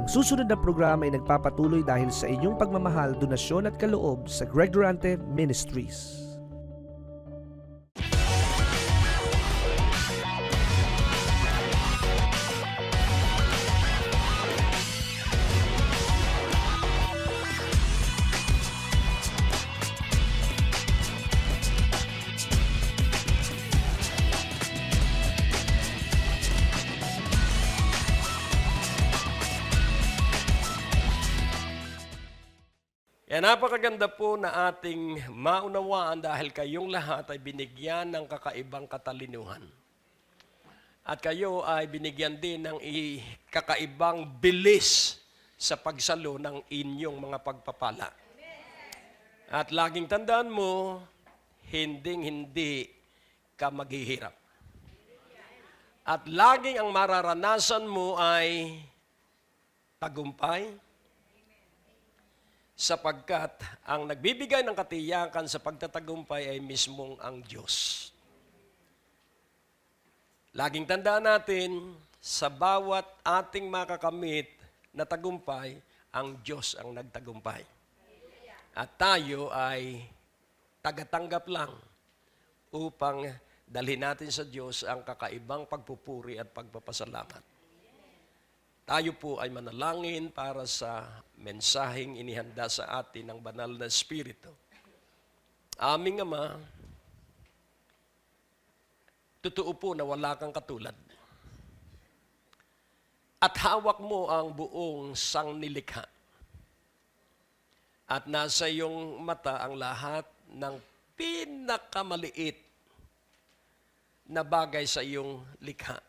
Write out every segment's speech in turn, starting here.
susunod na programa ay nagpapatuloy dahil sa inyong pagmamahal, donasyon at kaloob sa Greg Durante Ministries. Napakaganda po na ating maunawaan dahil kayong lahat ay binigyan ng kakaibang katalinuhan. At kayo ay binigyan din ng kakaibang bilis sa pagsalo ng inyong mga pagpapala. At laging tandaan mo, hindi ka maghihirap. At laging ang mararanasan mo ay tagumpay, sapagkat ang nagbibigay ng katiyakan sa pagtatagumpay ay mismong ang Diyos. Laging tandaan natin, sa bawat ating makakamit na tagumpay, ang Diyos ang nagtagumpay. At tayo ay tagatanggap lang upang dalhin natin sa Diyos ang kakaibang pagpupuri at pagpapasalamat. Tayo po ay manalangin para sa mensaheng inihanda sa atin ng banal na Espiritu. Aming Ama, totoo po na wala kang katulad. At hawak mo ang buong sangnilikha. At nasa iyong mata ang lahat ng pinakamaliit na bagay sa iyong likha.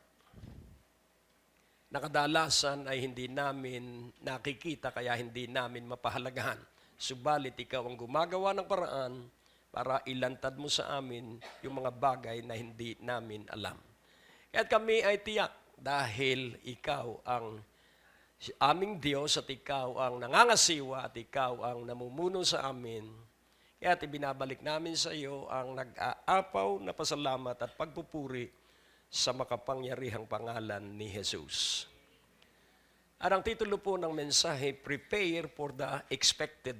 Nakadalasan ay hindi namin nakikita kaya hindi namin mapahalagahan. Subalit ikaw ang gumagawa ng paraan para ilantad mo sa amin yung mga bagay na hindi namin alam. Kaya't kami ay tiyak dahil ikaw ang aming Diyos at ikaw ang nangangasiwa at ikaw ang namumuno sa amin. Kaya't ibinabalik namin sa iyo ang nag-aapaw na pasalamat at pagpupuri sa makapangyarihang pangalan ni Jesus. At ang titulo po ng mensahe, Prepare for the Expected.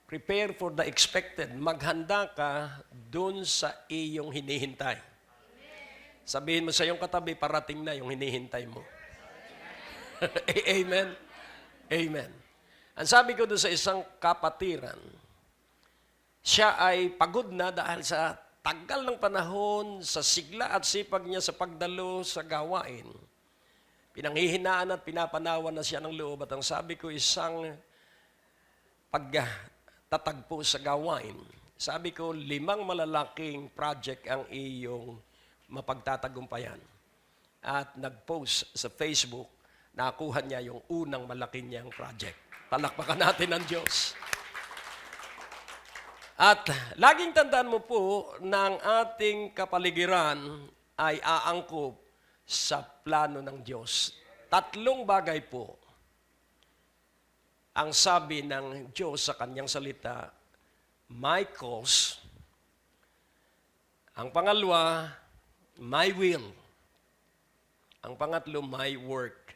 Prepare for the expected. Maghanda ka dun sa iyong hinihintay. Sabihin mo sa iyong katabi, parating na yung hinihintay mo. Amen? Amen. Ang sabi ko doon sa isang kapatiran, siya ay pagod na dahil sa tagal ng panahon, sa sigla at sipag niya sa pagdalo sa gawain. Pinanghihinaan at pinapanawan na siya ng loob. At ang sabi ko, isang pagtatagpo sa gawain. Sabi ko, 5 malalaking project ang iyong mapagtatagumpayan. At nag-post sa Facebook, nakuha niya yung unang malaki niyang project. Palakpakan natin ang Diyos. At laging tandaan mo po na ang ating kapaligiran ay aangkop sa plano ng Diyos. 3 bagay po ang sabi ng Diyos sa kanyang salita, my cause. Ang pangalawa, my will. Ang pangatlo, my work.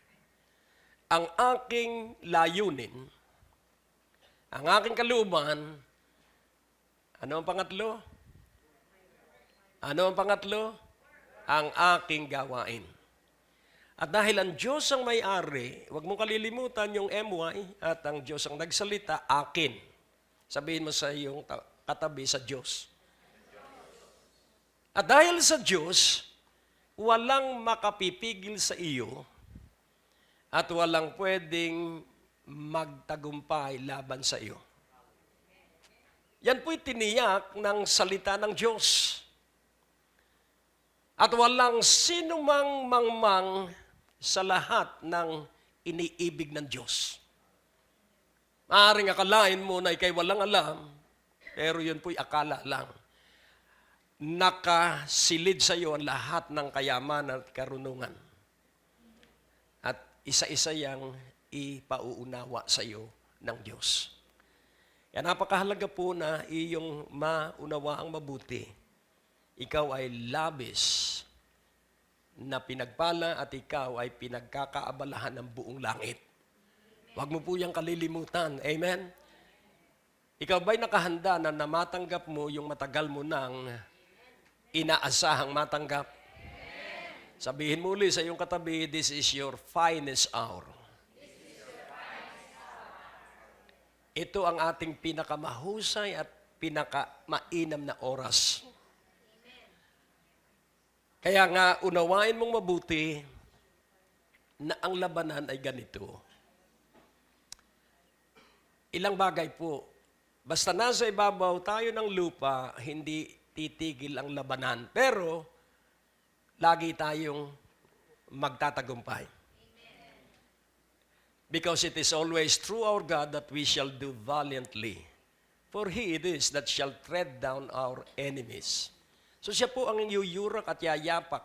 Ang aking layunin, ang aking kalooban. Ano ang pangatlo? Ano ang pangatlo? Ang aking gawain. At dahil ang Diyos ang may-ari, huwag mong kalilimutan yung MY at ang Diyos ang nagsalita, akin. Sabihin mo sa iyong katabi, sa Diyos. At dahil sa Diyos, walang makapipigil sa iyo at walang pwedeng magtagumpay laban sa iyo. Yan po'y tiniyak ng salita ng Diyos. At walang sinumang mangmang sa lahat ng iniibig ng Diyos. Maaaring akalain mo na ikay walang alam, pero yun po'y akala lang. Nakasilid sa iyo ang lahat ng kayaman at karunungan. At isa-isa yang ipauunawa sa iyo ng Diyos. Kaya napakahalaga po na iyong maunawaang mabuti. Ikaw ay labis na pinagpala at ikaw ay pinagkakaabalahan ng buong langit. Huwag mo po yung kalilimutan. Amen? Ikaw ba'y nakahanda na matanggap mo yung matagal mo nang inaasahang matanggap? Sabihin mo ulit sa iyong katabi, this is your finest hour. Ito ang ating pinakamahusay at pinakamainam na oras. Kaya nga, unawain mong mabuti na ang labanan ay ganito. Ilang bagay po. Basta nasa ibabaw tayo ng lupa, hindi titigil ang labanan. Pero, lagi tayong magtatagumpay. Because it is always through our God that we shall do valiantly. For He it is that shall tread down our enemies. So siya po ang yuyurak at yayapak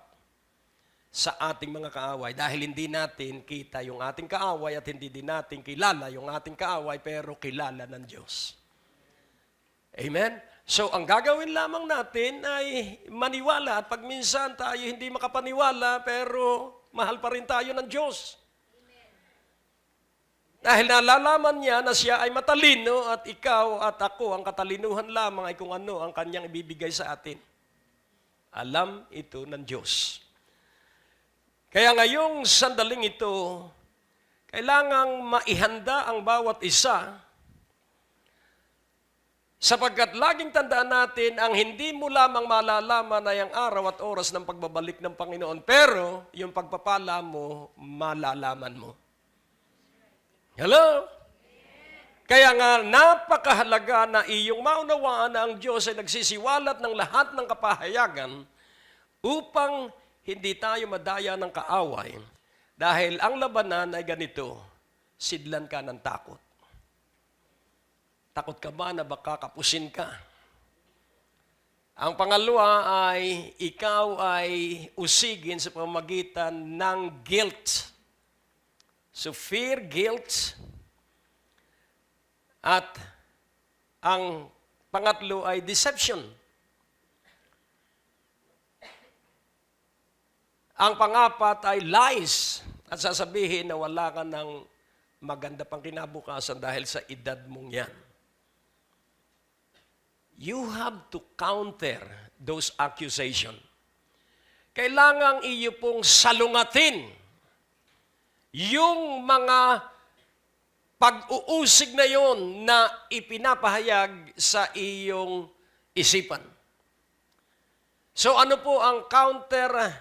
sa ating mga kaaway dahil hindi natin kita yung ating kaaway at hindi din natin kilala yung ating kaaway pero kilala ng Diyos. Amen? So ang gagawin lamang natin ay maniwala at pag minsan tayo hindi makapaniwala pero mahal pa rin tayo ng Diyos. Dahil nalalaman niya na siya ay matalino at ikaw at ako, ang katalinuhan lamang ay kung ano ang kanyang ibibigay sa atin. Alam ito ng Diyos. Kaya ngayong sandaling ito, kailangang maihanda ang bawat isa sapagkat laging tandaan natin ang hindi mo lamang malalaman ay ang araw at oras ng pagbabalik ng Panginoon, pero yung pagpapala mo, malalaman mo. Hello? Kaya nga, napakahalaga na iyong maunawaan na ang Diyos ay nagsisiwalat ng lahat ng kapahayagan upang hindi tayo madaya ng kaaway. Dahil ang labanan ay ganito, sidlan ka ng takot. Takot ka ba na baka kapusin ka? Ang pangalawa ay ikaw ay usigin sa pamamagitan ng guilt. So fear, guilt, at ang pangatlo ay deception. Ang pangapat ay lies. At sasabihin na wala ka ng maganda pang kinabukasan dahil sa edad mong yan. You have to counter those accusations. Kailangang iyo pong salungatin yung mga pag-uusig na yon na ipinapahayag sa iyong isipan. So ano po ang counter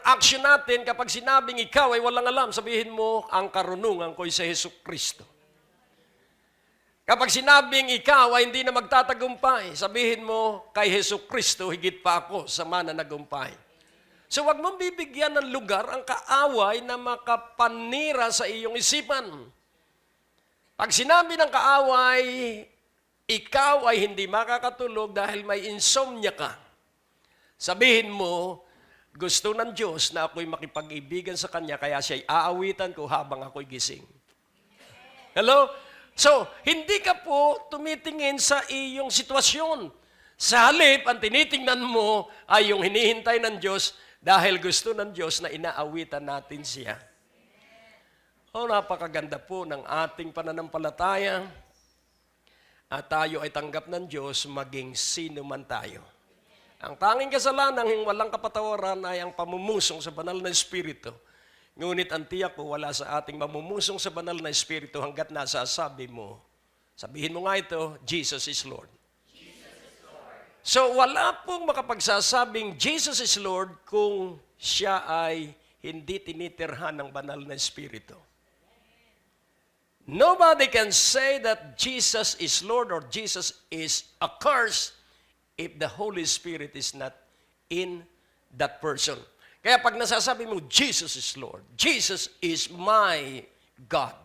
action natin kapag sinabing ikaw ay walang alam, sabihin mo, ang karunungan ko ay sa Jesucristo. Kapag sinabing ikaw ay hindi na magtatagumpay, sabihin mo, kay Jesucristo higit pa ako sa mananagumpay. So wag mong bibigyan ng lugar ang kaaway na makapanira sa iyong isipan. Pag sinabi ng kaaway, ikaw ay hindi makakatulog dahil may insomnia ka. Sabihin mo, gusto ng Diyos na ako'y makipag-ibigan sa Kanya kaya siya'y aawitan ko habang ako'y gising. Hello? So, hindi ka po tumitingin sa iyong sitwasyon. Sa halip, ang tinitingnan mo ay yung hinihintay ng Diyos dahil gusto ng Diyos na inaawitan natin siya. Napakaganda po ng ating pananampalataya at tayo ay tanggap ng Diyos maging sino man tayo. Ang tanging kasalanan ng walang kapatawaran ay ang pamumusong sa banal na Espiritu. Ngunit ang tiyak ko wala sa ating mamumusong sa banal na Espiritu hanggat nasasabi mo. Sabihin mo nga ito, Jesus is Lord. So wala pong makapagsasabing Jesus is Lord kung siya ay hindi tinitirhan ng banal na Espiritu. Nobody can say that Jesus is Lord or Jesus is accursed if the Holy Spirit is not in that person. Kaya pag nasasabi mo, Jesus is Lord, Jesus is my God,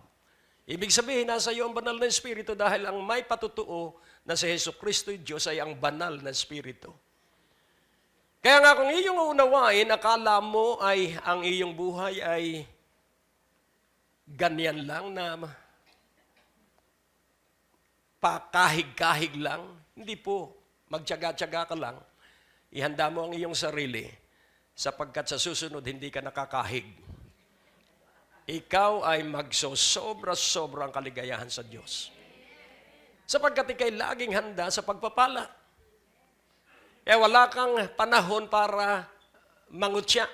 ibig sabihin, nasa iyo ang banal na Espiritu dahil ang may patutuo na si Jesucristo'y Diyos ay ang banal na Espiritu. Kaya nga kung iyong unawain, akala mo ay ang iyong buhay ay ganyan lang na pakahig-kahig lang. Hindi po. Magtyaga-tyaga ka lang. Ihanda mo ang iyong sarili sapagkat sa susunod hindi ka nakakahig. Ikaw ay magsosobra-sobrang kaligayahan sa Diyos. Sapagkat ikay laging handa sa pagpapala. Wala kang panahon para mangutya.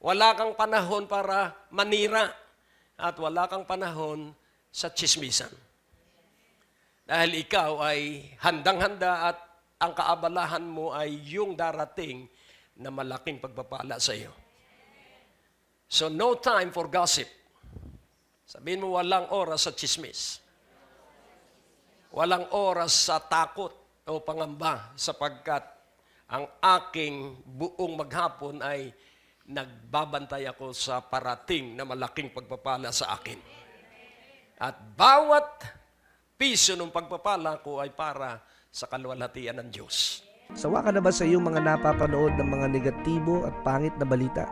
Wala kang panahon para manira. At wala kang panahon sa tsismisan. Dahil ikaw ay handang-handa at ang kaabalahan mo ay yung darating na malaking pagpapala sa iyo. So no time for gossip. Sabihin mo walang oras sa tsismis. Walang oras sa takot o pangamba sapagkat ang aking buong maghapon ay nagbabantay ako sa parating na malaking pagpapala sa akin. At bawat piso ng pagpapala ko ay para sa kaluwalhatian ng Diyos. Sawa ka na ba sa iyong mga napapanood ng mga negatibo at pangit na balita?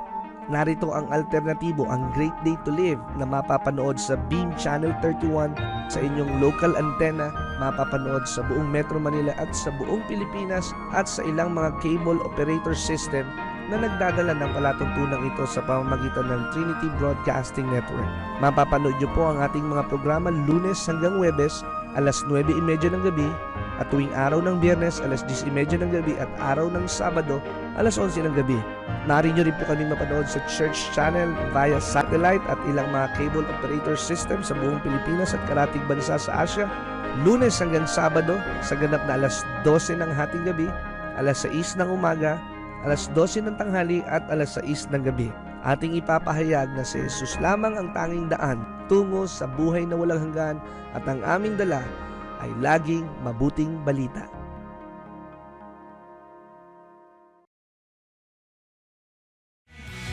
Narito ang alternatibo, ang Great Day to Live na mapapanood sa Beam Channel 31 sa inyong local antenna, mapapanood sa buong Metro Manila at sa buong Pilipinas at sa ilang mga cable operator system na nagdadala ng palatuntunang ito sa pamamagitan ng Trinity Broadcasting Network. Mapapanood niyo po ang ating mga programa Lunes hanggang Huwebes, alas 9:30 ng gabi, at tuwing araw ng Biyernes, alas 10:30 ng gabi, at araw ng Sabado, alas 11 ng gabi. Maaari niyo rin po kaming mapanood sa Church Channel via satellite at ilang mga cable operator system sa buong Pilipinas at karatig bansa sa Asia. Lunes hanggang Sabado, sa ganap na alas 12 ng hating gabi, alas 6 ng umaga, alas 12 ng tanghali at alas 6 ng gabi. Ating ipapahayag na si Jesus lamang ang tanging daan tungo sa buhay na walang hanggan at ang aming dala ay laging mabuting balita.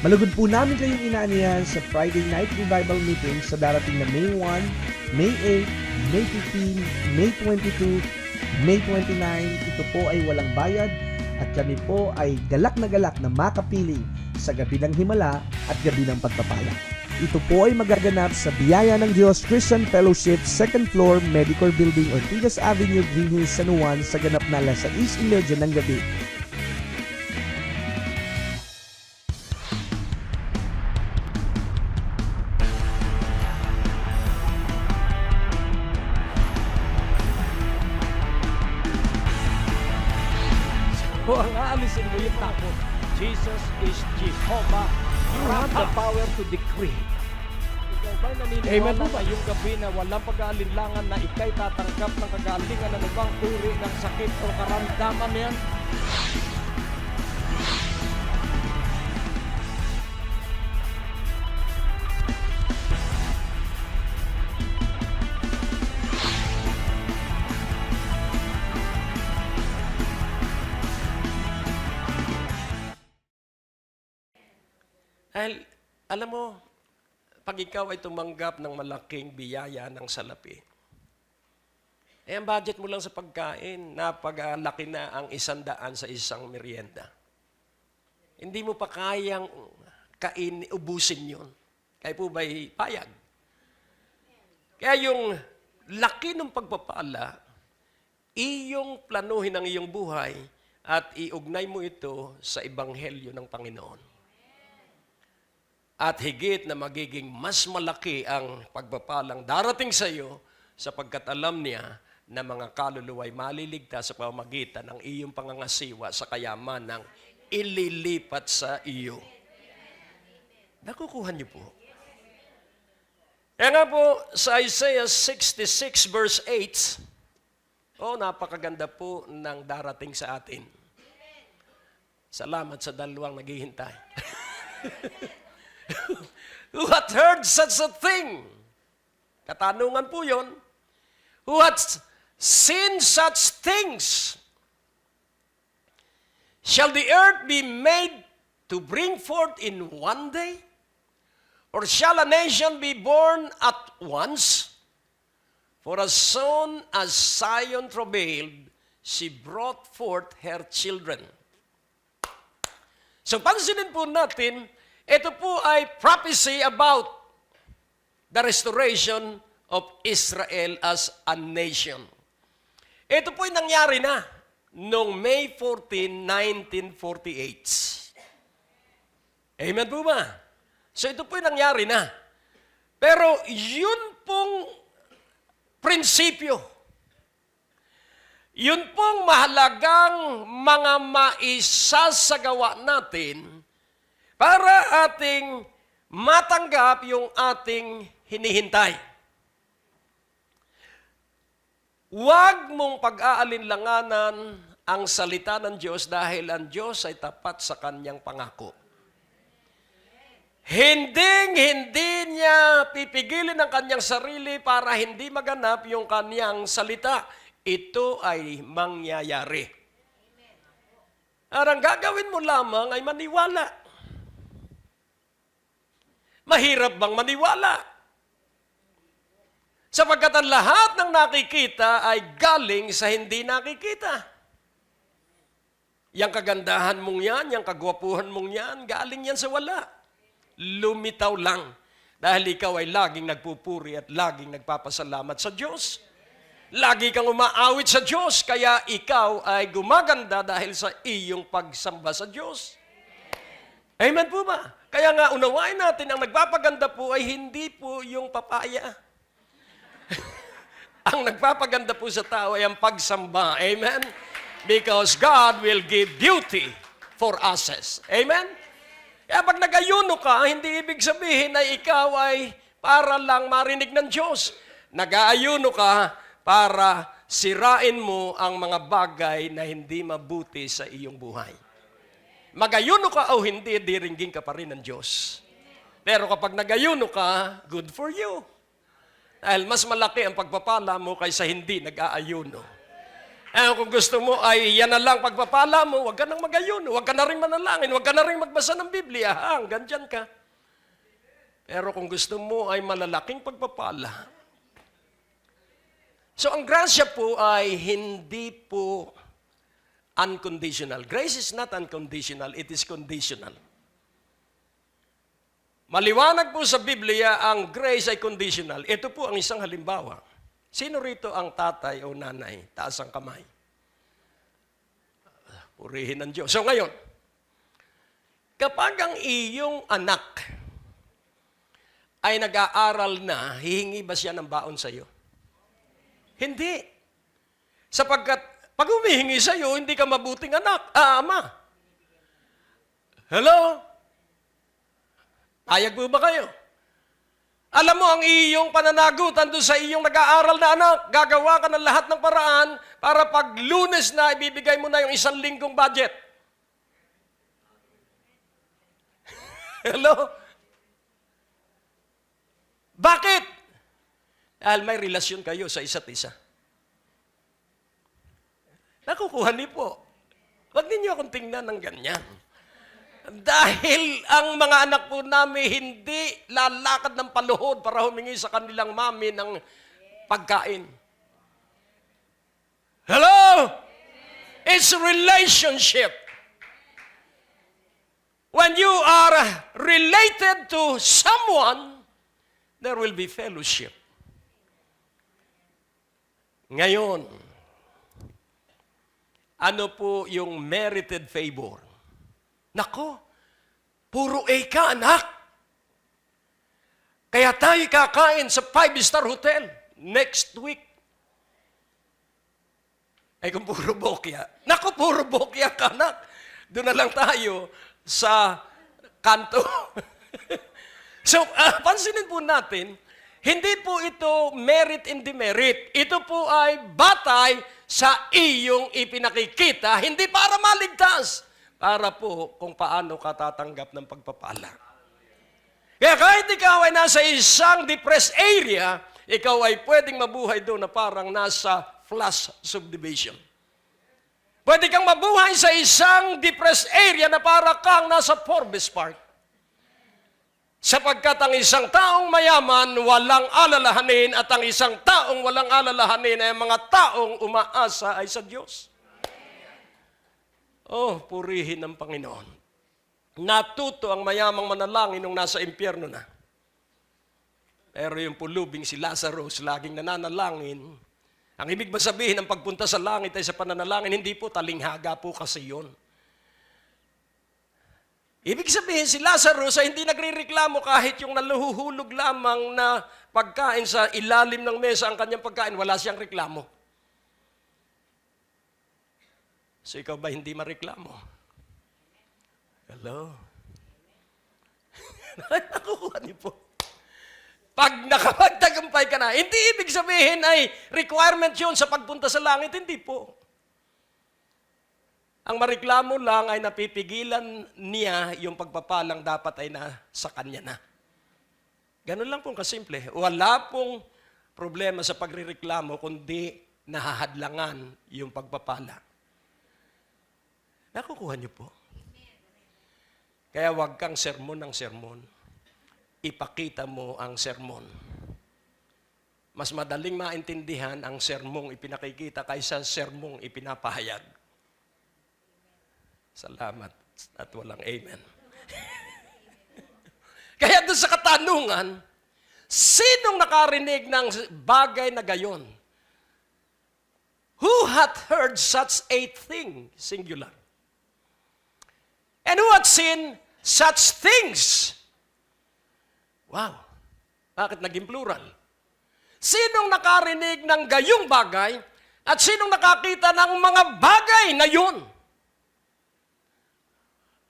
Malugod po namin kayong inaanihan sa Friday Night Revival Meeting sa darating na May 1, May 8, May 15, May 22, May 29. Ito po ay walang bayad at kami po ay galak na makapiling sa gabi ng himala at gabi ng pagpapala. Ito po ay magaganap sa Biyaya ng Diyos Christian Fellowship, 2nd floor, Medical Building, Ortigas Avenue, Green Hills, San Juan, sa ganap na alas 6:30 ng gabi. O ang aalisin mo yung takot. Jesus is Jehovah. You have the power to decree. Ikaw ba'y naniniwala na yung gabi na walang pag-aalinlangan na ikay tatanggap ng kagalingan ng ibang uri ng sakit o karamdaman yan? Dahil, alam mo, pag ikaw ay tumanggap ng malaking biyaya ng salapi, ang budget mo lang sa pagkain, napagalaki na ang 100 sa isang merienda. Hindi mo pa kayang ubusin yun. Kaya po ba'y payag? Kaya yung laki ng pagpapala, iyong planuhin ang iyong buhay at iugnay mo ito sa ebanghelyo ng Panginoon. At higit na magiging mas malaki ang pagpapalang darating sa iyo sapagkat alam niya na mga kaluluwa ay maliligtas sa pamamagitan ng iyong pangangasiwa sa kayamanang ililipat sa iyo. Nakukuha niyo po. Kaya nga po sa Isaiah 66 verse 8, napakaganda po ng darating sa atin. Salamat sa dalawang naghihintay. Who hath heard such a thing? Katanungan po yun. Who hath seen such things? Shall the earth be made to bring forth in one day? Or shall a nation be born at once? For as soon as Zion travailed, she brought forth her children. So pansinin po natin, ito po ay prophecy about the restoration of Israel as a nation. Ito po ay nangyari na noong May 14, 1948. Amen po ba? So ito po yung nangyari na. Pero yun pong prinsipyo, yun pong mahalagang mga maisasagawa natin para ating matanggap yung ating hinihintay. Huwag mong pag-aalinlanganan ang salita ng Diyos dahil ang Diyos ay tapat sa kanyang pangako. Hindi niya pipigilin ang kanyang sarili para hindi maganap yung kanyang salita. Ito ay mangyayari. Ang gagawin mo lamang ay maniwala. Mahirap bang maniwala? Sapagkat ang lahat ng nakikita ay galing sa hindi nakikita. Yang kagandahan mong yan, yang kagwapuhan mong yan, galing yan sa wala. Lumitaw lang dahil ikaw ay laging nagpupuri at laging nagpapasalamat sa Diyos. Lagi kang umaawit sa Diyos, kaya ikaw ay gumaganda dahil sa iyong pagsamba sa Diyos. Amen po ba? Kaya nga unawain natin, ang nagpapaganda po ay hindi po yung papaya. Ang nagpapaganda po sa tao ay ang pagsamba. Amen? Because God will give beauty for ashes. Amen? Kaya pag nag-ayuno ka, hindi ibig sabihin na ikaw ay para lang marinig ng Diyos. Nag-aayuno ka para sirain mo ang mga bagay na hindi mabuti sa iyong buhay. Mag-ayuno ka o hindi, diringgin ka pa rin ng Diyos. Pero kapag nag-ayuno ka, good for you. Dahil mas malaki ang pagpapala mo kaysa hindi nag-aayuno. Kung gusto mo ay yan na lang pagpapala mo, huwag ka nang mag-ayuno, huwag ka na rin manalangin, huwag ka na rin magbasa ng Biblia, hanggang dyan ka. Pero kung gusto mo ay malalaking pagpapala. So ang grasya po ay hindi po unconditional. Grace is not unconditional, it is conditional. Maliwanag po sa Biblia, ang grace ay conditional. Ito po ang isang halimbawa. Sino rito ang tatay o nanay? Taas ang kamay. Purihin ng Diyos. So ngayon, kapag ang iyong anak ay nag-aaral na, hihingi ba siya ng baon sa iyo? Hindi. Sapagkat pag humihingi sa iyo, hindi ka mabuting anak, ama. Hello? Ayag po ba kayo? Alam mo, ang iyong pananagutan doon sa iyong nag-aaral na anak, gagawa ka ng lahat ng paraan para pag Lunes na, ibibigay mo na yung 1 linggong budget. Hello? Bakit? Dahil may relasyon kayo sa isa't isa. Nakukuha niyo po. Huwag ninyo akong tingnan ng ganyan. Dahil ang mga anak po namin hindi lalakad ng paluhod para humingi sa kanilang mami ng pagkain. Hello? It's relationship. When you are related to someone, there will be fellowship. Ngayon, ano po yung merited favor? Nako, puro A ka, anak. Kaya tayo kakain sa 5-star hotel next week. Ay kung puro bokya. Nako, puro bokya ka, anak. Doon na lang tayo sa kanto. So, pansinin po natin, hindi po ito merit and demerit. Ito po ay batay sa iyong ipinakikita, hindi para maligtas. Para po kung paano ka tatanggap ng pagpapala. Kaya kahit ikaw ay nasa isang depressed area, ikaw ay pwedeng mabuhay doon na parang nasa flash subdivision. Pwede kang mabuhay sa isang depressed area na para kang nasa Forbes Park. Sapagkat ang isang taong mayaman, walang alalahanin, at ang isang taong walang alalahanin ay mga taong umaasa ay sa Diyos. Oh, purihin ng Panginoon. Natuto ang mayamang manalangin nung nasa impyerno na. Pero yung pulubing si Lazarus, laging nananalangin. Ang ibig ba sabihin ng pagpunta sa langit ay sa pananalangin? Hindi po, talinghaga po kasi yun. Ibig sabihin si Lazarus ay hindi nagrereklamo kahit yung naluhuhulog lamang na pagkain sa ilalim ng mesa ang kanyang pagkain, wala siyang reklamo. So ikaw ba hindi mareklamo? Hello? Nakukuha niyo po. Pag nakapagtagumpay ka na, hindi ibig sabihin ay requirement yun sa pagpunta sa langit, hindi po. Ang mareklamo lang ay napipigilan niya yung pagpapalang dapat ay nasa kanya na. Ganun lang pong kasimple. Wala pong problema sa pagrereklamo kundi nahahadlangan yung pagpapala. Nakukuha niyo po. Kaya wag kang sermon ng sermon. Ipakita mo ang sermon. Mas madaling maintindihan ang sermong ipinakikita kaysa sermong ipinapahayag. Salamat at walang amen. Kaya doon sa katanungan, sinong nakarinig ng bagay na gayon? Who hath heard such a thing? Singular. And who hath seen such things? Wow. Bakit naging plural? Sinong nakarinig ng gayong bagay at sinong nakakita ng mga bagay na yun?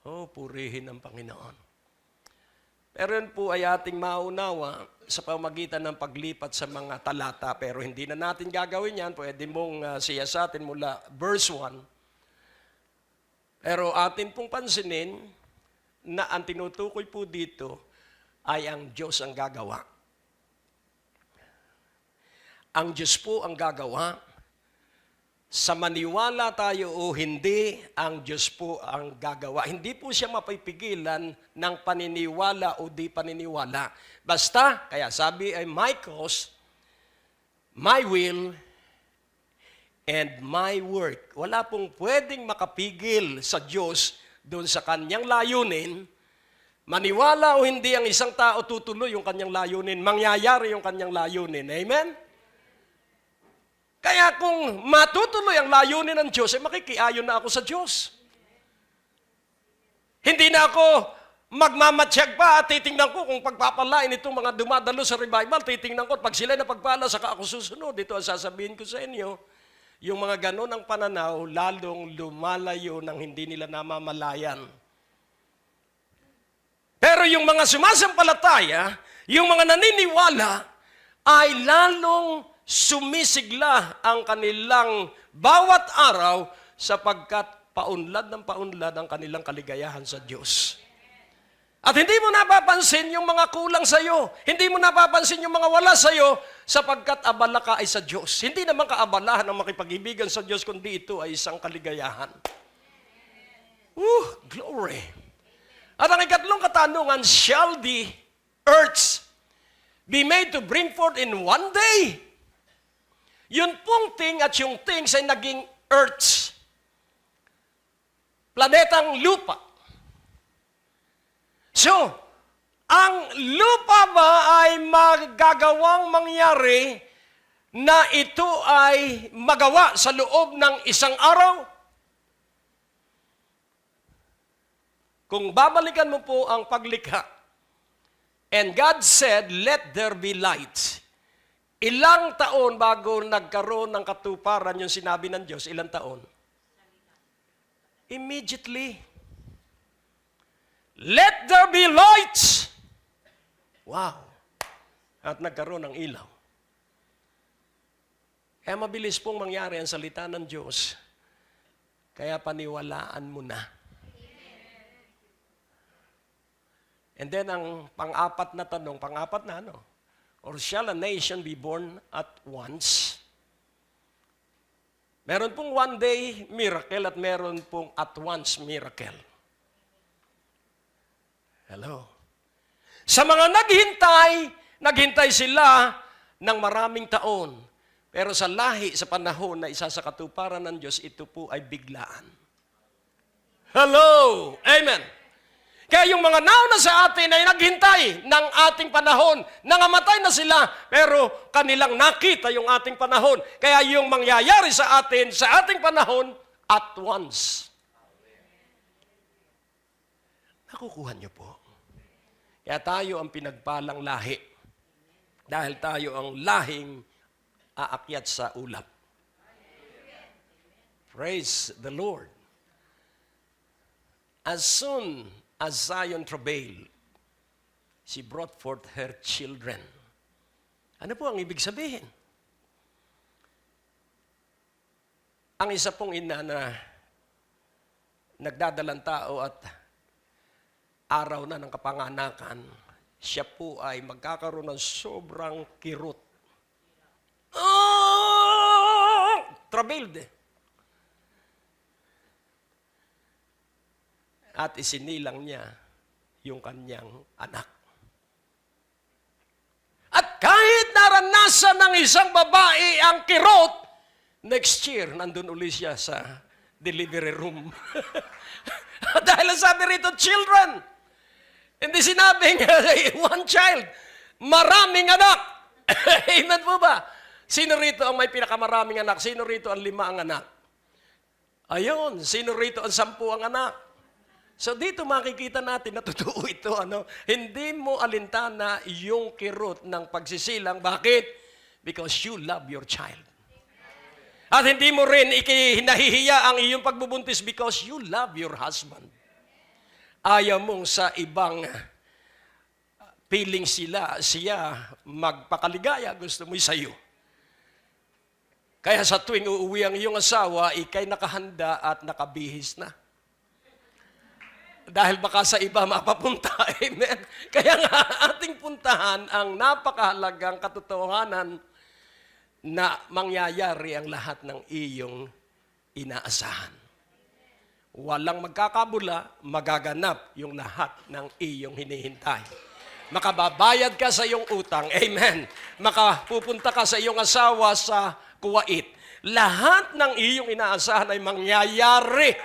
Oh, purihin ang Panginoon. Pero yun po ay ating maunawa sa pamagitan ng paglipat sa mga talata. Pero hindi na natin gagawin yan. Pwede mong siyasatin mula verse 1. Pero atin pong pansinin na ang tinutukoy po dito ay ang Diyos ang gagawa. Ang Diyos po ang gagawa. Sa maniwala tayo o hindi, ang Diyos po ang gagawa. Hindi po siya mapipigilan ng paniniwala o di paniniwala. Basta, kaya sabi ay my cause, my will, and my work. Wala pong pwedeng makapigil sa Diyos doon sa kanyang layunin. Maniwala o hindi ang isang tao, tutuloy yung kanyang layunin. Mangyayari yung kanyang layunin. Amen? Kaya kung matutuloy ang layunin ng Diyos, ay makikiayon na ako sa Diyos. Hindi na ako magmamatsyag pa at titingnan ko kung pagpapalain itong mga dumadalo sa revival, titingnan ko at pag sila napagpala, saka ako susunod. Ito ang sasabihin ko sa inyo. Yung mga ganon ang pananaw, lalong lumalayo ng hindi nila namamalayan. Pero yung mga sumasampalataya, yung mga naniniwala, ay lalong sumisigla ang kanilang bawat araw sapagkat paunlad ng paunlad ang kanilang kaligayahan sa Diyos. At hindi mo napapansin yung mga kulang sa iyo. Hindi mo napapansin yung mga wala sa iyo sapagkat abala ka ay sa Diyos. Hindi naman kaabalahan ang makipag-ibigan sa Diyos kundi ito ay isang kaligayahan. Glory! At ang ikatlong katanungan, shall the earths be made to bring forth in one day? Yun pong thing at yung things ay naging earths. Planetang lupa. So, ang lupa ba ay magagawang mangyari na ito ay magawa sa loob ng isang araw? Kung babalikan mo po ang paglikha, and God said, let there be light. Ilang taon bago nagkaroon ng katuparan yung sinabi ng Diyos? Ilang taon? Immediately. Let there be lights! Wow! At nagkaroon ng ilaw. Kaya mabilis pong mangyari ang salita ng Diyos. Kaya paniwalaan mo na. And then ang pang-apat na tanong, pang-apat na ano? Or shall a nation be born at once? Meron pong one day miracle at meron pong at once miracle. Hello? Sa mga naghintay sila ng maraming taon. Pero sa lahi, sa panahon na isa sa katuparan ng Diyos, ito po ay biglaan. Hello! Amen! Kaya yung mga nauna sa atin ay naghintay ng ating panahon. Nangamatay na sila, pero kanilang nakita yung ating panahon. Kaya yung mangyayari sa atin, sa ating panahon, at once. Nakukuha niyo po. Kaya tayo ang pinagpalang lahi. Dahil tayo ang lahing aakyat sa ulap. Praise the Lord. As soon as Zion travailed, she brought forth her children. Ano po ang ibig sabihin? Ang isa pong ina na nagdadalang tao at araw na ng kapanganakan, siya po ay magkakaroon ng sobrang kirot. Travailed eh. At isinilang niya yung kanyang anak. At kahit naranasan ng isang babae ang kirot, next year, nandun uli siya sa delivery room. Dahil sabi rito, children. Hindi sinabing one child, maraming anak. Amen po ba? Sino rito ang may pinakamaraming anak? Sino rito ang 5 ang anak? Ayun, sino rito ang 10 ang anak? So dito makikita natin na totoo ito. Hindi mo alintana yung kirot ng pagsisilang. Bakit? Because you love your child. At hindi mo rin hinahihiya ang iyong pagbubuntis because you love your husband. Ayaw mong sa ibang piling siya magpakaligaya, gusto mo'y sayo. Kaya sa tuwing uuwi ang iyong asawa, ikay nakahanda at nakabihis na. Dahil baka sa iba mapapunta. Amen. Kaya nga ating puntahan ang napakahalagang katotohanan na mangyayari ang lahat ng iyong inaasahan. Walang magkakabula, magaganap yung lahat ng iyong hinihintay. Makababayad ka sa iyong utang. Amen. Makapupunta ka sa iyong asawa sa Kuwait. Lahat ng iyong inaasahan ay mangyayari.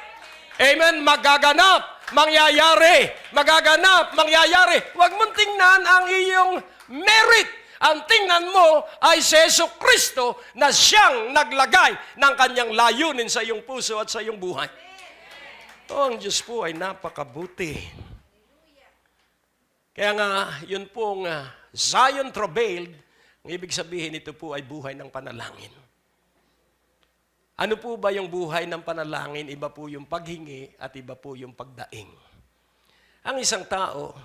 Amen. Magaganap. Mangyayari. Magaganap. Mangyayari. Huwag mong tingnan ang iyong merit. Ang tingnan mo ay si Jesucristo na siyang naglagay ng kanyang layunin sa iyong puso at sa iyong buhay. Ang Diyos po ay napakabuti. Kaya nga, yun pong Zion travailed, ang ibig sabihin ito po ay buhay ng panalangin. Ano po ba yung buhay ng panalangin? Iba po yung paghingi at iba po yung pagdaing. Ang isang tao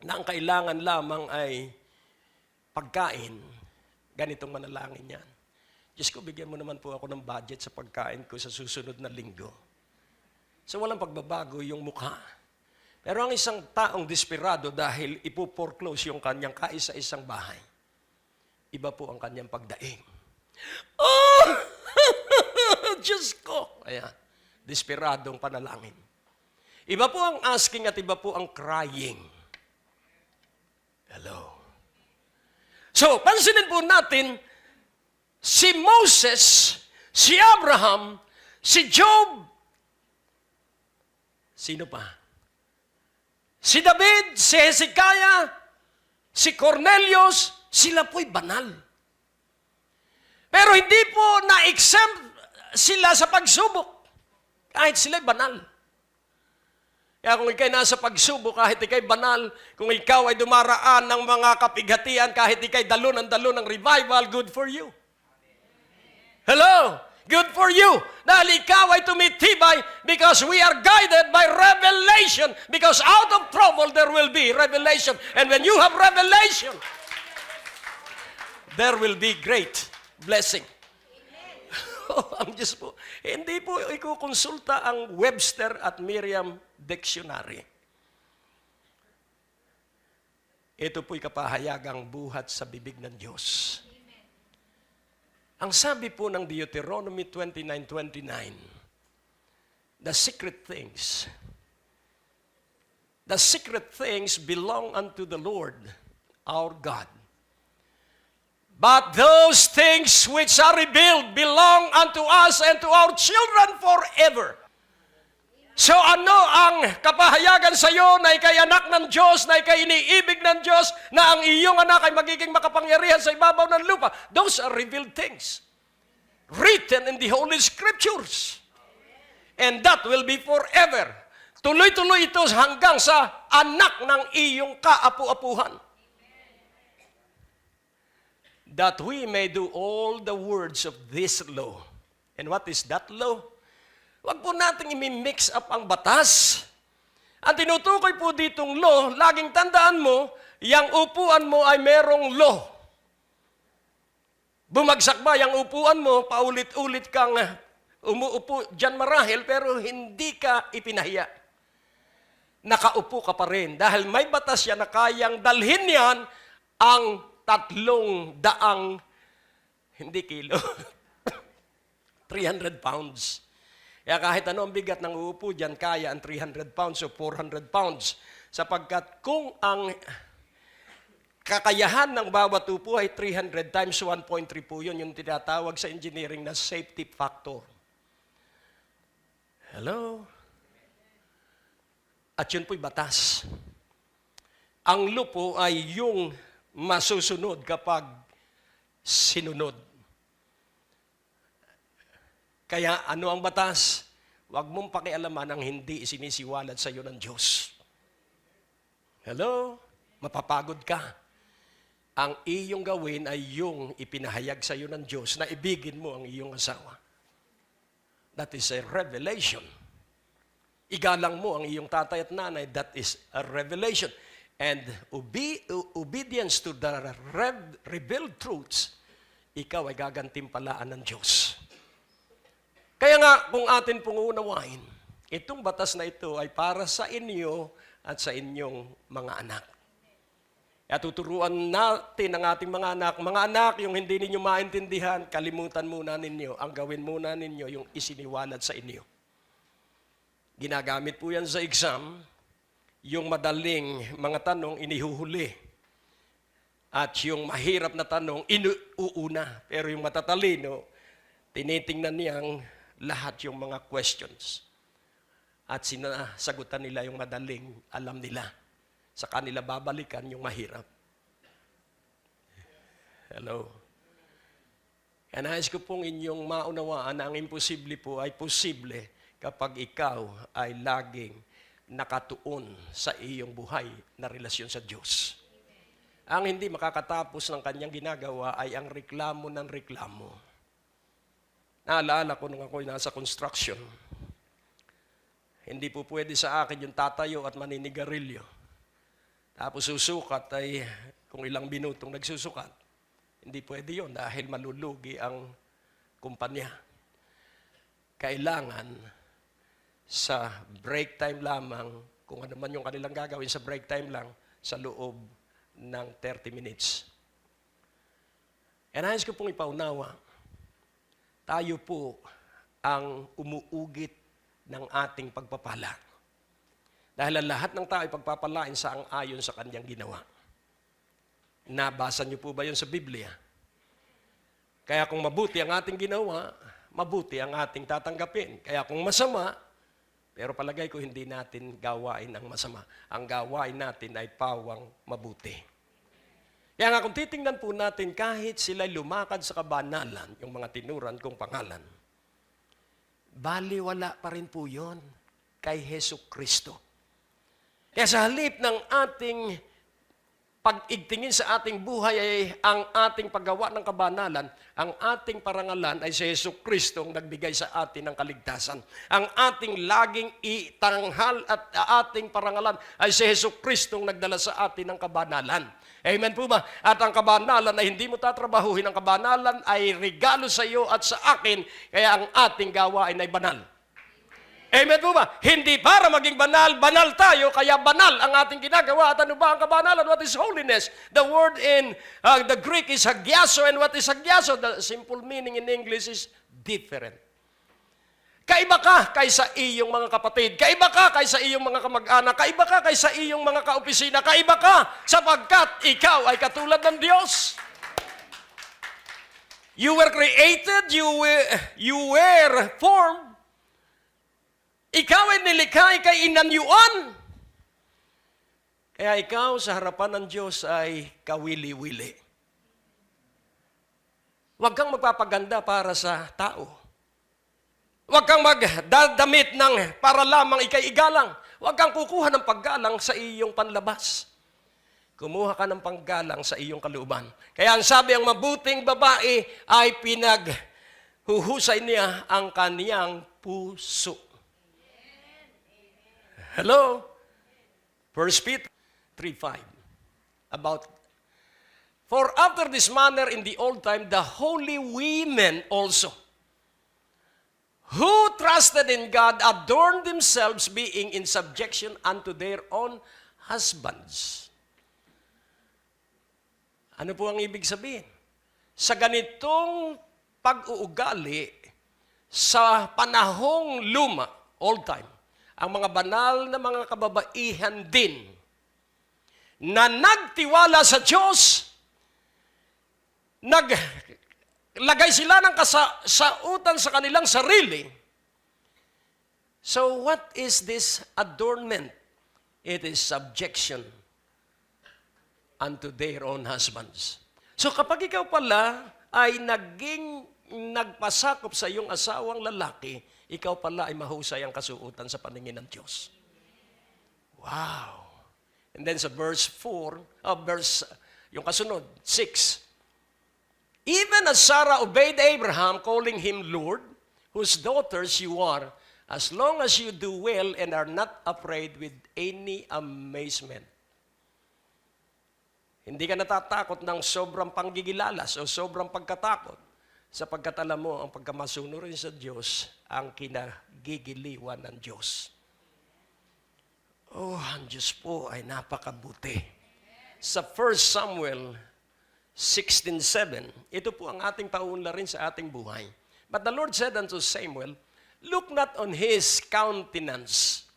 na ang kailangan lamang ay pagkain, ganitong manalangin yan. Diyos ko, bigyan mo naman po ako ng budget sa pagkain ko sa susunod na linggo. So walang pagbabago yung mukha. Pero ang isang taong desperado dahil ipo-foreclose yung kanyang kaisa-isang bahay, iba po ang kanyang pagdaing. Oh! Diyos ko! Ayan, desperadong panalangin. Iba po ang asking at iba po ang crying. Hello. So, pansinin po natin, si Moses, si Abraham, si Job, sino pa? Si David, si Hezekiah, si Cornelius, sila po'y banal. Pero hindi po na-exempt sila sa pagsubok. Kahit sila'y banal. Kaya kung ikay nasa pagsubok, kahit ikay banal, kung ikaw ay dumaraan ng mga kapighatian, kahit ikay dalo ng revival, good for you. Hello? Good for you. Dahil ikaw ay tumitibay because we are guided by revelation. Because out of trouble, there will be revelation. And when you have revelation, there will be great blessing. Ang Diyos po. Hindi po ikukonsulta ang Webster at Merriam Dictionary. Ito po'y kapahayagang buhat sa bibig ng Diyos. Ang sabi po ng Deuteronomy 29:29, the secret things belong unto the Lord, our God. But those things which are revealed belong unto us and to our children forever. So ano ang kapahayagan sa iyo na ikay anak ng Diyos, na ikay iniibig ng Diyos, na ang iyong anak ay magiging makapangyarihan sa ibabaw ng lupa? Those are revealed things. Written in the Holy Scriptures. And that will be forever. Tuloy-tuloy ito hanggang sa anak ng iyong kaapu-apuhan. That we may do all the words of this law. And what is that law? Huwag po natin imi-mix up ang batas. Ang tinutukoy po ditong law, laging tandaan mo, yung upuan mo ay merong law. Bumagsak ba yung upuan mo, paulit-ulit kang umuupo dyan marahil, pero hindi ka ipinahiya. Nakaupo ka pa rin. Dahil may batas yan na kayang dalhin yan ang 300, hindi kilo, 300 pounds. Kaya kahit ano ang bigat ng uupo dyan, kaya ang 300 pounds o 400 pounds. Sapagkat kung ang kakayahan ng bawat upo ay 300 times 1.3 po yun, yung tinatawag sa engineering na safety factor. Hello? At yun po'y batas. Ang law po ay yung masusunod kapag sinunod. Kaya ano ang batas? Huwag mong pakialaman ang hindi isinisiwalat sa iyo ng Diyos. Hello? Mapapagod ka. Ang iyong gawin ay yung ipinahayag sa iyo ng Diyos na ibigin mo ang iyong asawa. That is a revelation. Igalang mo ang iyong tatay at nanay. That is a revelation. And obedience to the revealed truths, ikaw ay gagantimpalaan ng Diyos. Kaya nga, kung atin pong unawain, itong batas na ito ay para sa inyo at sa inyong mga anak. At tuturuan natin ang ating mga anak, yung hindi ninyo maintindihan, kalimutan muna ninyo, ang gawin muna ninyo yung isiniwalat sa inyo. Ginagamit po yan sa exam, yung madaling mga tanong inihuhuli. At yung mahirap na tanong, inuuna. Pero yung matatalino, tinitingnan niyang lahat yung mga questions. At sinasagutan nila yung madaling alam nila. Sa kanila babalikan yung mahirap. Hello? Kaya nais ko pong inyong maunawaan na ang imposible po ay posible kapag ikaw ay laging nakatuon sa iyong buhay na relasyon sa Diyos. Ang hindi makakatapos ng kanyang ginagawa ay ang reklamo ng reklamo. Naalala ko nung ako'y nasa construction, hindi po pwede sa akin yung tatayo at maninigarilyo. Tapos susukat ay kung ilang minutong nagsusukat. Hindi pwede yun dahil malulugi ang kumpanya. Kailangan sa break time lamang, kung ano man yung kanilang gagawin sa break time lang, sa loob ng 30 minutes. And nais ko pong ipaunawa, tayo po ang umuugit ng ating pagpapala. Dahil ang lahat ng tao ay pagpapalain sa ang ayon sa kanyang ginawa. Nabasa niyo po ba yun sa Biblia? Kaya kung mabuti ang ating ginawa, mabuti ang ating tatanggapin. Kaya kung masama, pero palagay ko hindi natin gawain ang masama. Ang gawain natin ay pawang mabuti. Kaya nga kung titingnan po natin, kahit sila'y lumakad sa kabanalan, yung mga tinuran kong pangalan, baliwala pa rin po yun kay Hesus Kristo. Kaya sa halip ng ating pag-igtingin sa ating buhay ay ang ating paggawa ng kabanalan, ang ating parangalan ay si Hesus Kristo ang nagbigay sa atin ng kaligtasan. Ang ating laging itanghal at ating parangalan ay si Hesus Kristo ang nagdala sa atin ng kabanalan. Amen po ba? At ang kabanalan ay hindi mo tatrabahuhin. Ang kabanalan ay regalo sa iyo at sa akin, kaya ang ating gawain ay banal. Amen po ba? Hindi para maging banal, banal tayo, kaya banal ang ating ginagawa. At ano ba ang kabanalan? What is holiness? The word in the Greek is hagiaso, and what is hagiaso? The simple meaning in English is different. Kaiba ka kaysa iyong mga kapatid. Kaiba ka kaysa iyong mga kamag-anak. Kaiba ka kaysa iyong mga kaopisina. Kaiba ka sapagkat ikaw ay katulad ng Diyos. You were created, you were formed. Ikaw ay nilikha, ikay inanyuan. Kaya ikaw sa harapan ng Diyos ay kawili-wili. Huwag kang magpapaganda para sa tao. Huwag kang magdadamit ng para lamang ikay igalang. Huwag kang kukuha ng paggalang sa iyong panlabas. Kumuha ka ng panggalang sa iyong kalooban. Kaya ang sabi, ang mabuting babae ay pinaghuhusay niya ang kaniyang puso. Hello? 1 Peter 3:5. For after this manner in the old time, the holy women also, who trusted in God, adorned themselves, being in subjection unto their own husbands. Ano po ang ibig sabihin? Sa ganitong pag-uugali, sa panahong luma, old time, ang mga banal na mga kababaihan din, na nagtiwala sa Diyos, naglagay sila ng kasautan sa kanilang sarili. So what is this adornment? It is subjection unto their own husbands. So kapag ikaw pala ay nagpasakop sa iyong asawang lalaki, ikaw pala ay mahusay ang kasuotan sa paningin ng Diyos. Wow! And then sa verse 4, yung kasunod, 6. Even as Sarah obeyed Abraham, calling him Lord, whose daughters you are, as long as you do well and are not afraid with any amazement. Hindi ka natatakot ng sobrang panggigilalas o sobrang pagkatakot, sapagkat alam mo ang pagkamasunurin sa Diyos ang kinagigiliwan ng Diyos. Oh, ang Diyos po ay napakabuti. Sa 1 Samuel 16:7, ito po ang ating paunlarin sa ating buhay. But the Lord said unto Samuel, look not on his countenance.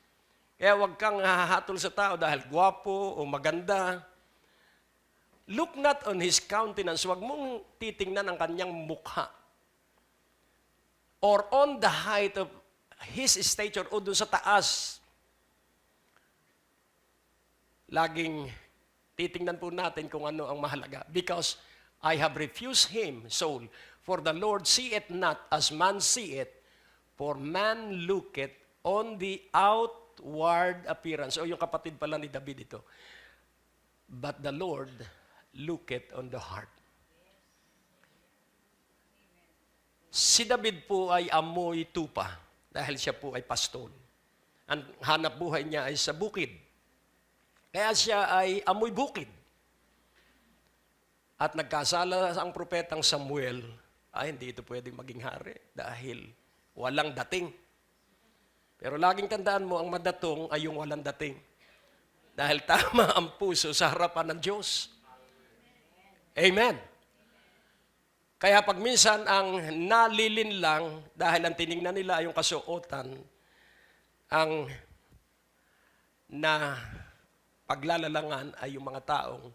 Kaya huwag kang hahatol sa tao dahil gwapo o maganda. Look not on his countenance. Huwag mong titingnan ang kanyang mukha. Or on the height of his stature o doon sa taas. Laging titingnan po natin kung ano ang mahalaga. Because I have refused him, soul. For the Lord seeth not as man seeth, for man looketh on the outward appearance. O yung kapatid pala ni David ito. But the Lord looketh on the heart. Si David po ay amoy tupa dahil siya po ay pastol. Ang hanap buhay niya ay sa bukid. Kaya siya ay amoy bukid. At nagkasala ang propetang Samuel, ay hindi ito pwedeng maging hari dahil walang dating. Pero laging tandaan mo, ang madatong ay yung walang dating. Dahil tama ang puso sa harapan ng Diyos. Amen. Kaya pag minsan ang nalilin lang, dahil ang tinignan nila ay yung kasuotan, ang na paglalalangan ay yung mga taong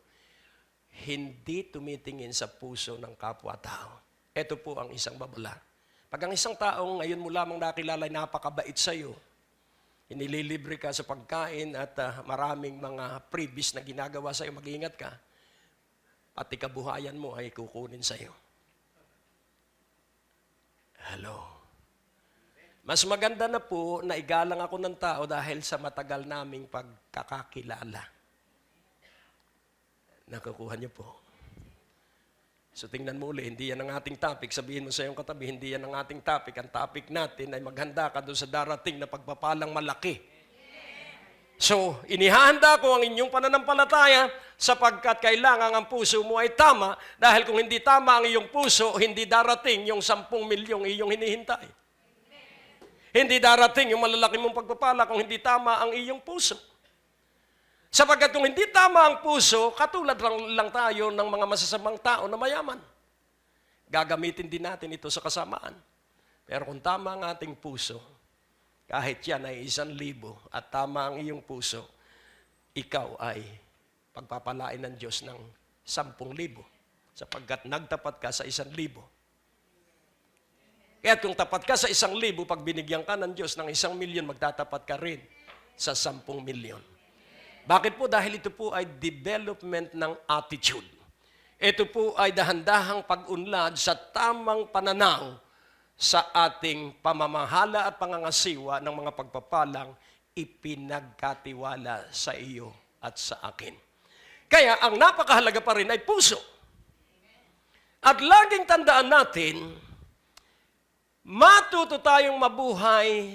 hindi tumitingin sa puso ng kapwa-tao. Ito po ang isang babala. Pag ang isang taong ngayon mo lamang nakilala ay napakabait sa iyo, inililibre ka sa pagkain at maraming mga freebies na ginagawa sa iyo, mag-iingat ka, pati kabuhayan mo ay kukunin sa iyo. Hello. Mas maganda na po na igalang ako ng tao dahil sa matagal naming pagkakakilala. Nakukuha niyo po. So tingnan mo uli, hindi yan ang ating topic. Sabihin mo sa iyong katabi, hindi yan ang ating topic. Ang topic natin ay maghanda ka doon sa darating na pagpapalang malaki. So, inihahanda ko ang inyong pananampalataya sapagkat kailangan ang puso mo ay tama dahil kung hindi tama ang iyong puso, hindi darating yung 10 milyong iyong hinihintay. Hindi darating yung malalaki mong pagpapala kung hindi tama ang iyong puso. Sapagkat kung hindi tama ang puso, katulad lang tayo ng mga masasamang tao na mayaman. Gagamitin din natin ito sa kasamaan. Pero kung tama ang ating puso, kahit yan ay 1,000 at tama ang iyong puso, ikaw ay pagpapalain ng Diyos ng 10,000 sapagkat nagtapat ka sa 1,000. Kaya kung tapat ka sa 1,000, pag binigyan ka ng Diyos ng 1,000,000, magtatapat ka rin sa 10,000,000. Bakit po? Dahil ito po ay development ng attitude. Ito po ay dahan-dahang pag-unlad sa tamang pananaw sa ating pamamahala at pangangasiwa ng mga pagpapalang ipinagkatiwala sa iyo at sa akin. Kaya ang napakahalaga pa rin ay puso. At laging tandaan natin, matuto tayong mabuhay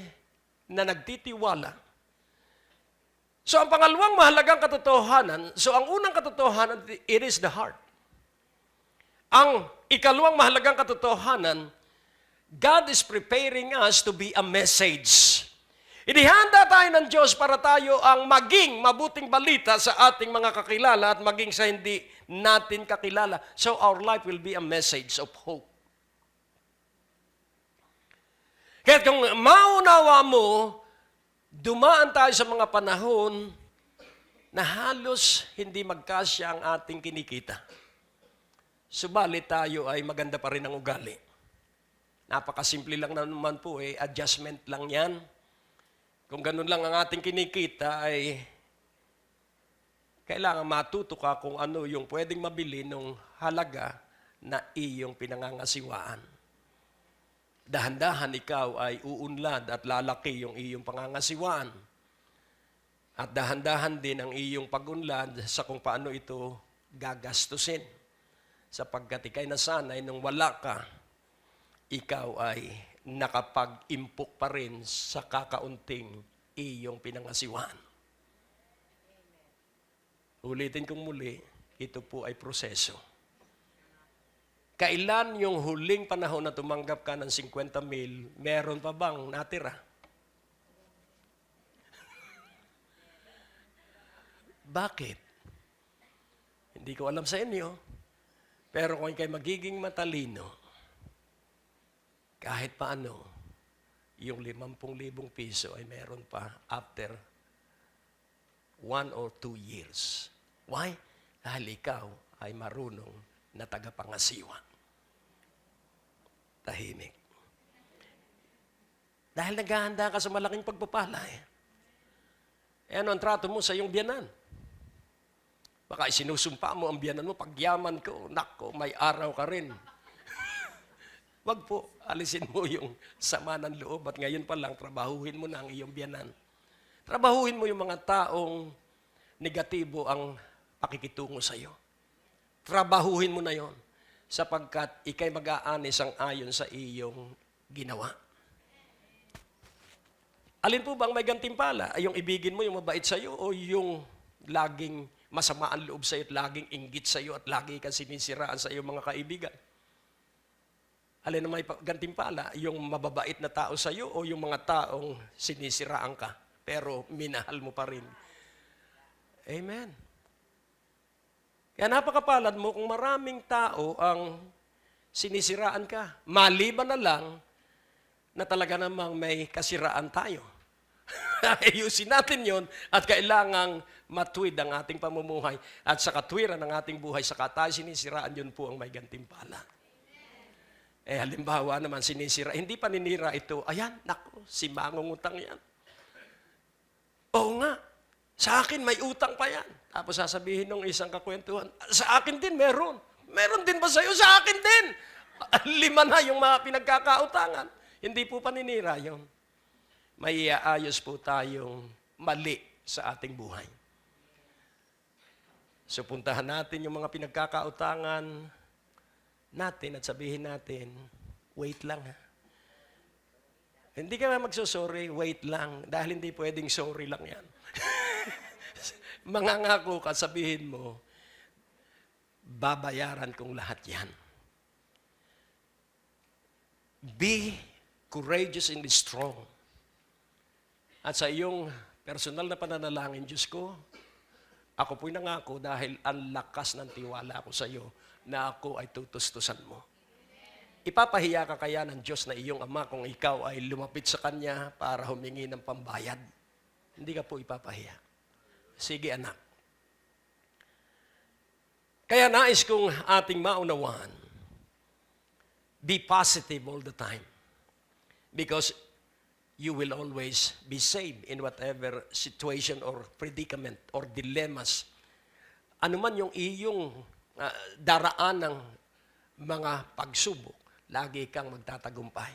na nagtitiwala. So ang pangalawang mahalagang katotohanan, ang unang katotohanan, it is the heart. Ang ikalawang mahalagang katotohanan, God is preparing us to be a message. Inihanda tayo ng Diyos para tayo ang maging mabuting balita sa ating mga kakilala at maging sa hindi natin kakilala. So our life will be a message of hope. Kaya kung maunawa mo, dumaan tayo sa mga panahon na halos hindi magkasya ang ating kinikita. Subalit tayo ay maganda pa rin ang ugali. Napakasimple lang naman po adjustment lang yan. Kung ganun lang ang ating kinikita ay kailangan matuto ka kung ano yung pwedeng mabili ng halaga na iyong pinangangasiwaan. Dahan-dahan ikaw ay uunlad at lalaki yung iyong pangangasiwaan. At dahan-dahan din ang iyong pagunlad sa kung paano ito gagastusin. Sapagkat ikay nasanay nung wala ka, ikaw ay nakapag-impok pa rin sa kakaunting iyong pinangasiwaan. Ulitin kong muli, ito po ay proseso. Kailan yung huling panahon na tumanggap ka ng 50,000, meron pa bang natira? Bakit? Hindi ko alam sa inyo. Pero kung kayo magiging matalino, kahit paano, yung 50,000 piso ay meron pa after 1 or 2 years. Why? Dahil ikaw ay marunong na tagapangasiwa. Tahimik. Dahil naghahanda ka sa malaking pagpapala ano ang trato mo sa iyong biyanan? Baka isinusumpa mo ang biyanan mo, pagyaman ko, nako, may araw ka rin. Wag po, alisin mo yung sama ng loob at ngayon pa lang, trabahuhin mo na ang iyong biyanan. Trabahuhin mo yung mga taong negatibo ang pakikitungo sa iyo. Trabahuhin mo na yon sapagkat ikay mag-aanis ang ayon sa iyong ginawa. Alin po bang may gantimpala? Ay yung ibigin mo yung mabait sa iyo o yung laging masama ang loob sa iyo at laging inggit sa iyo at lagi kang sinisiraan sa iyong mga kaibigan? Alin na may gantimpala? Yung mababait na tao sa iyo o yung mga taong sinisiraan ka pero minahal mo pa rin? Amen. Kaya napakapalad mo kung maraming tao ang sinisiraan ka. Maliban na lang na talaga namang may kasiraan tayo. Ayusin natin yon at kailangang matuwid ang ating pamumuhay. At sa katwiran ng ating buhay, sa tayo sinisiraan, yun po ang may gantimpala. Halimbawa naman sinisira, hindi paninira ito, ayan, naku, si mangungutang yan. Oo nga, sa akin may utang pa yan. Tapos sasabihin ng isang kakwentuhan, sa akin din meron. Meron din ba sa iyo? Sa akin din. 5 na yung mga pinagkakautangan. Hindi po paninira yun. May iaayos po tayong mali sa ating buhay. So puntahan natin yung mga pinagkakautangan natin at sabihin natin, wait lang ha. Hindi ka magsosorry, wait lang. Dahil hindi pwedeng sorry lang yan. Mangangako ka, sabihin mo, babayaran kong lahat yan. Be courageous and strong. At sa iyong personal na pananalangin, Diyos ko, ako po'y nangako dahil ang lakas ng tiwala ko sa iyo na ako ay tutustusan mo. Ipapahiya ka kaya ng Diyos na iyong ama kung ikaw ay lumapit sa Kanya para humingi ng pambayad? Hindi ka po ipapahiya. Sige anak. Kaya nais kong ating maunawaan, be positive all the time. Because you will always be saved in whatever situation or predicament or dilemmas. Ano man yung iyong daraan ng mga pagsubok, lagi kang magtatagumpay.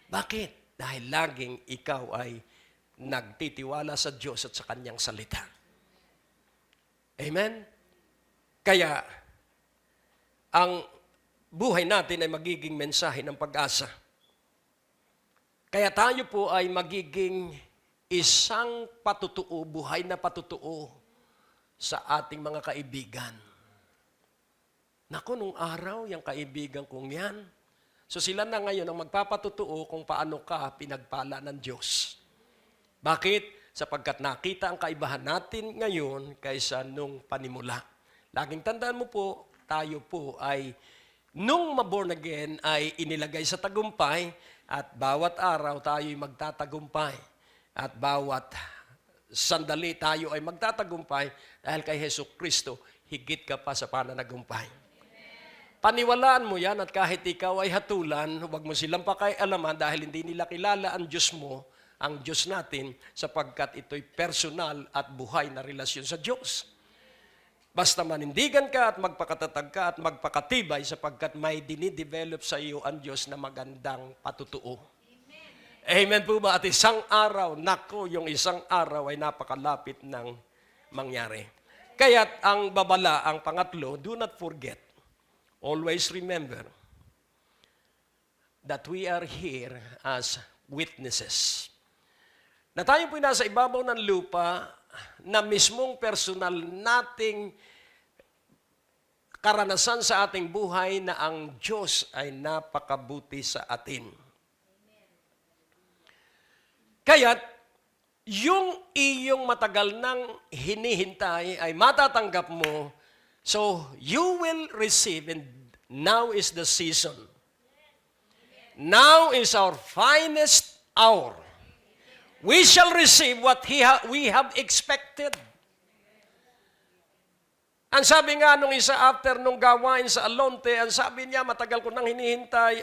Bakit? Dahil laging ikaw ay nagtitiwala sa Diyos at sa Kanyang salita. Amen? Kaya, ang buhay natin ay magiging mensahe ng pag-asa. Kaya tayo po ay magiging isang patutuo, buhay na patutuo sa ating mga kaibigan. Naku, nung araw, yung kaibigan kong yan. So sila na ngayon ang magpapatutuo kung paano ka pinagpala ng Diyos. Bakit? Sapagkat nakita ang kaibahan natin ngayon kaysa nung panimula. Laging tandaan mo po, tayo po ay nung maborn again ay inilagay sa tagumpay at bawat araw tayo'y magtatagumpay at bawat sandali tayo ay magtatagumpay dahil kay Hesus Kristo higit ka pa sa pananagumpay. Paniwalaan mo yan at kahit ikaw ay hatulan, huwag mo silang pakialaman dahil hindi nila kilala ang Diyos mo, ang Diyos natin, sapagkat ito'y personal at buhay na relasyon sa Diyos. Basta manindigan ka at magpakatatag ka at magpakatibay sapagkat may dinidevelop sa iyo ang Diyos na magandang patutuo. Amen po ba? At isang araw, nako, yung isang araw ay napakalapit ng mangyari. Kaya't ang babala, ang pangatlo, do not forget, always remember that we are here as witnesses. Na tayo po'y nasa ibabaw ng lupa, na mismong personal nating karanasan sa ating buhay na ang Diyos ay napakabuti sa atin. Kaya't, yung iyong matagal nang hinihintay ay matatanggap mo, so you will receive, and now is the season. Now is our finest hour. We shall receive what we have expected. Ang sabi nga nung isa after nung gawain sa Alonte, ang sabi niya, matagal ko nang hinihintay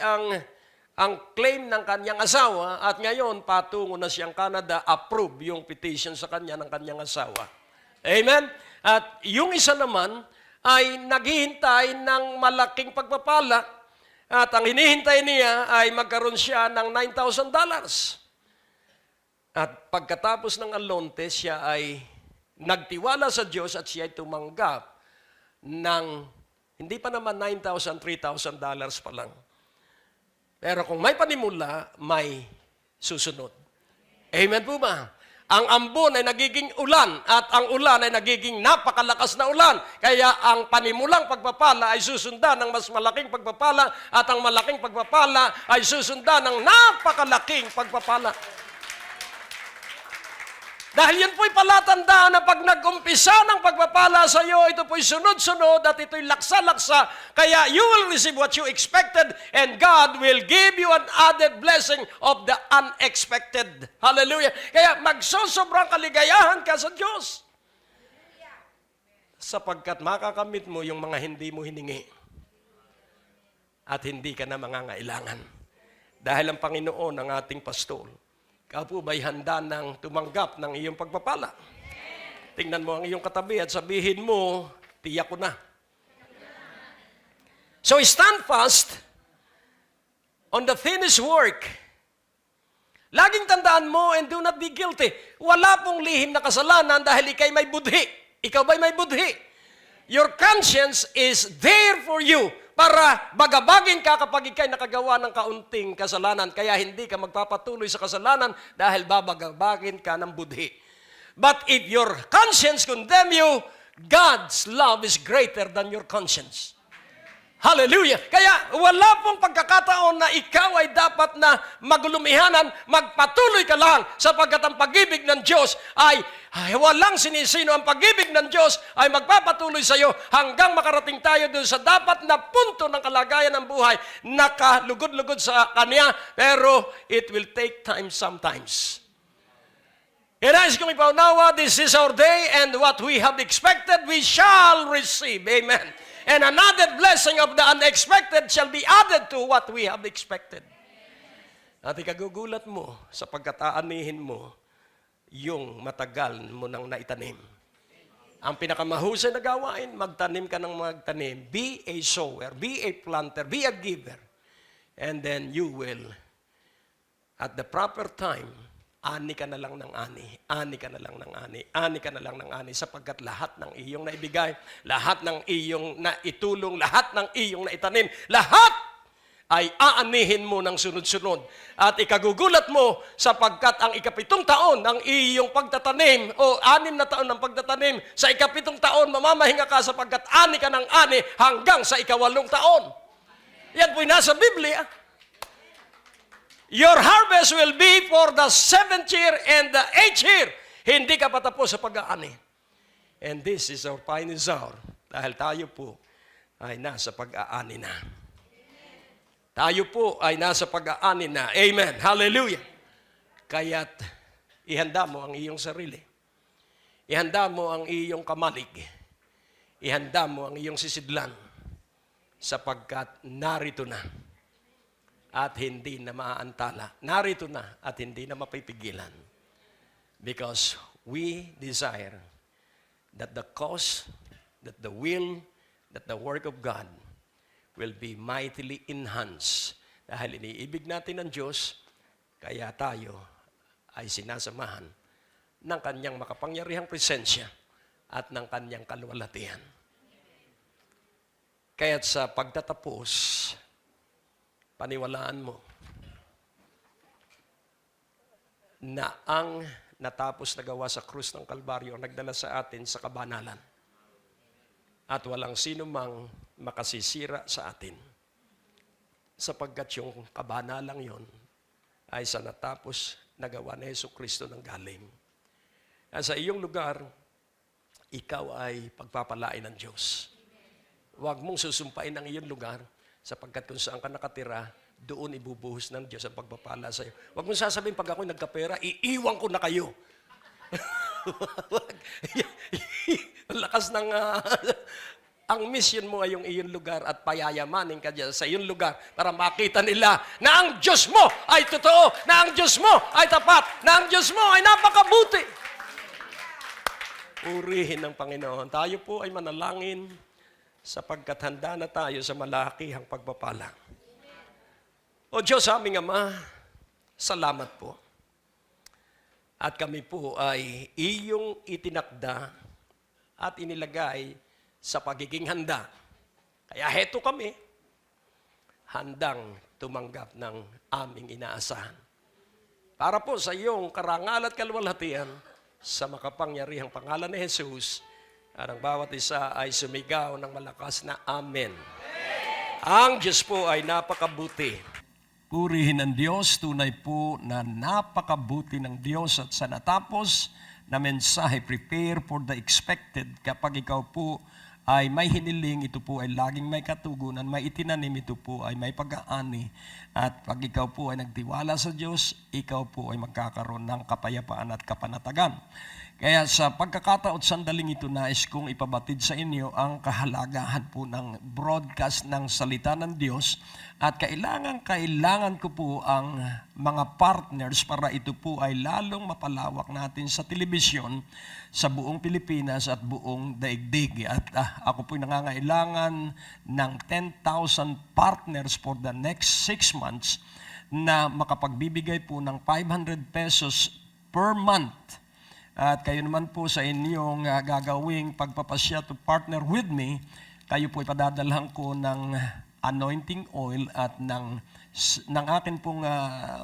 ang claim ng kanyang asawa at ngayon patungo na siyang Canada, approve yung petition sa kanya ng kanyang asawa. Amen? At yung isa naman ay naghihintay ng malaking pagpapala at ang hinihintay niya ay magkaroon siya ng $9,000. At pagkatapos ng Alonte, siya ay nagtiwala sa Diyos at siya ay tumanggap ng, hindi pa naman $9,000, $3,000 pa lang. Pero kung may panimula, may susunod. Amen po ba? Ang ambon ay nagiging ulan at ang ulan ay nagiging napakalakas na ulan. Kaya ang panimulang pagpapala ay susundan ng mas malaking pagpapala at ang malaking pagpapala ay susundan ng napakalaking pagpapala. Dahil yan po'y palatandaan na pag nag-umpisa ng pagpapala sa iyo, ito po'y sunod-sunod at ito'y laksa-laksa. Kaya you will receive what you expected and God will give you an added blessing of the unexpected. Hallelujah. Kaya magsosobrang kaligayahan ka sa Diyos. Sapagkat makakamit mo yung mga hindi mo hiningi. At hindi ka na mangangailangan. Dahil ang Panginoon ang ating pastor. Ikaw po ba'y handa ng tumanggap ng iyong pagpapala? Tingnan mo ang iyong katabi at sabihin mo, tiyak ko na. So stand fast on the finished work. Laging tandaan mo and do not be guilty. Wala pong lihim na kasalanan dahil ikay may budhi. Ikaw ba'y may budhi? Your conscience is there for you. Para bagabagin ka kapag ikay nakagawa ng kaunting kasalanan. Kaya hindi ka magpapatuloy sa kasalanan dahil babagabagin ka ng budhi. But if your conscience condemn you, God's love is greater than your conscience. Hallelujah! Kaya wala pong pagkakataon na ikaw ay dapat na maglumihanan, magpatuloy ka lang sapagkat ang pag-ibig ng Diyos ay walang sinisino. Ang pag-ibig ng Diyos ay magpapatuloy sa iyo hanggang makarating tayo doon sa dapat na punto ng kalagayan ng buhay. Nakalugod-lugod sa Kanya, pero it will take time sometimes. And nais kong ipaunawa, this is our day and what we have expected, we shall receive. Amen. And another blessing of the unexpected shall be added to what we have expected. At ikagugulat mo sapagkat aanihin mo yung matagal mo nang naitanim. Ang pinakamahusay na gawain, magtanim ka ng magtanim. Be a sower, be a planter, be a giver. And then you will, at the proper time, ani ka na lang ng ani, ani ka na lang ng ani, ani ka na lang ng ani, sapagkat lahat ng iyong naibigay, lahat ng iyong naitulong, lahat ng iyong naitanim, lahat ay aanihin mo ng sunod-sunod. At ikagugulat mo sapagkat ang ikapitong taon ng iyong pagtatanim o 6 na taon ng pagtatanim, sa ikapitong taon mamamahinga ka sapagkat ani ka ng ani hanggang sa ika-8 taon. Yan po'y nasa Biblia. Your harvest will be for the 7th year and the 8th year. Hindi ka patapos sa pag-aani. And this is our finest hour. Dahil tayo po ay nasa pag-aani na. Tayo po ay nasa pag-aani na. Amen. Hallelujah. Kaya't ihanda mo ang iyong sarili. Ihanda mo ang iyong kamalig. Ihanda mo ang iyong sisidlan. Sapagkat narito na. At hindi na maaantala. Narito na at hindi na mapipigilan. Because we desire that the cause, that the will, that the work of God will be mightily enhanced. Dahil iniibig natin ang Diyos, kaya tayo ay sinasamahan ng Kanyang makapangyarihang presensya at ng Kanyang kaluwalhatian. Kaya't sa pagtatapos, paniwalaan mo na ang natapos na gawa sa krus ng Kalbaryo ang nagdala sa atin sa kabanalan. At walang sino mang makasisira sa atin. Sapagkat yung kabanalang yon ay sa natapos na gawa ni Jesucristo ng galing. At sa iyong lugar, ikaw ay pagpapalain ng Diyos. Huwag mong susumpain ang iyong lugar sapagkat kung saan ka nakatira, doon ibubuhos ng Diyos ang pagpapala sa iyo. Huwag mong sasabihin, pag ako'y nagkapera, iiwan ko na kayo. Lakas ng... ang mission mo ay yung iyong lugar at payayamanin ka dyan sa iyong lugar para makita nila na ang Diyos mo ay totoo, na ang Diyos mo ay tapat, na ang Diyos mo ay napakabuti. Purihin ng Panginoon. Tayo po ay manalangin sapagkat handa na tayo sa malakihang pagpapala. O Diyos, aming Ama, salamat po. At kami po ay iyong itinakda at inilagay sa pagiging handa. Kaya heto kami, handang tumanggap ng aming inaasahan. Para po sa iyong karangal at kaluwalhatian, sa makapangyarihang pangalan ni Jesus, at ang bawat isa ay sumigaw ng malakas na Amen. Ang Diyos po ay napakabuti. Purihin ang Diyos, tunay po na napakabuti ng Diyos at sa natapos na mensahe, prepare for the expected. Kapag ikaw po ay may hiniling, ito po ay laging may katugunan, may itinanim, ito po ay may pag-aani. At pag ikaw po ay nagtiwala sa Diyos, ikaw po ay magkakaroon ng kapayapaan at kapanatagan. Kaya sa pagkakataon sandaling ito, nais kong ipabatid sa inyo ang kahalagahan po ng broadcast ng salita ng Diyos at kailangan ko po ang mga partners para ito po ay lalong mapalawak natin sa telebisyon sa buong Pilipinas at buong daigdig. At ako po nangangailangan ng 10,000 partners for the next 6 months na makapagbibigay po ng 500 pesos per month. At kayo naman po sa inyong gagawing pagpapasya to partner with me, kayo po ipadadalhan ko ng anointing oil at ng akin pong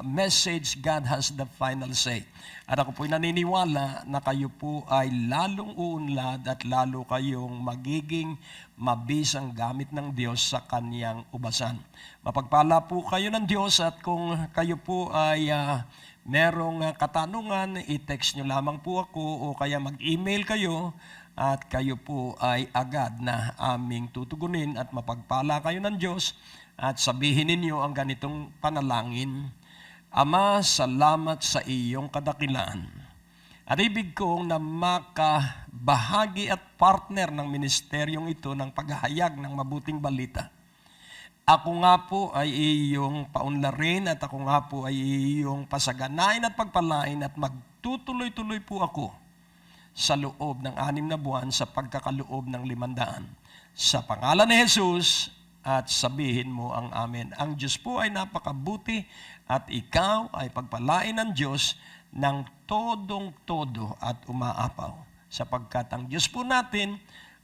message, God has the final say. At ako po'y naniniwala na kayo po ay lalong uunlad at lalo kayong magiging mabisang gamit ng Diyos sa Kanyang ubasan. Mapagpala po kayo ng Diyos at kung kayo po ay merong katanungan, i-text nyo lamang po ako o kaya mag-email kayo at kayo po ay agad na aming tutugunin at mapagpala kayo ng Diyos at sabihin ninyo ang ganitong panalangin. Ama, salamat sa iyong kadakilaan. At ibig kong na makabahagi at partner ng ministeryong ito ng paghahayag ng mabuting balita. Ako nga po ay iyong paunlarin at ako nga po ay iyong pasaganain at pagpalain at magtutuloy-tuloy po ako sa loob ng 6 na buwan sa pagkakaloob ng 500. Sa pangalan ni Jesus at sabihin mo ang amen. Ang Diyos po ay napakabuti at ikaw ay pagpalain ng Diyos ng todong-todo at umaapaw, sapagkat ang Diyos po natin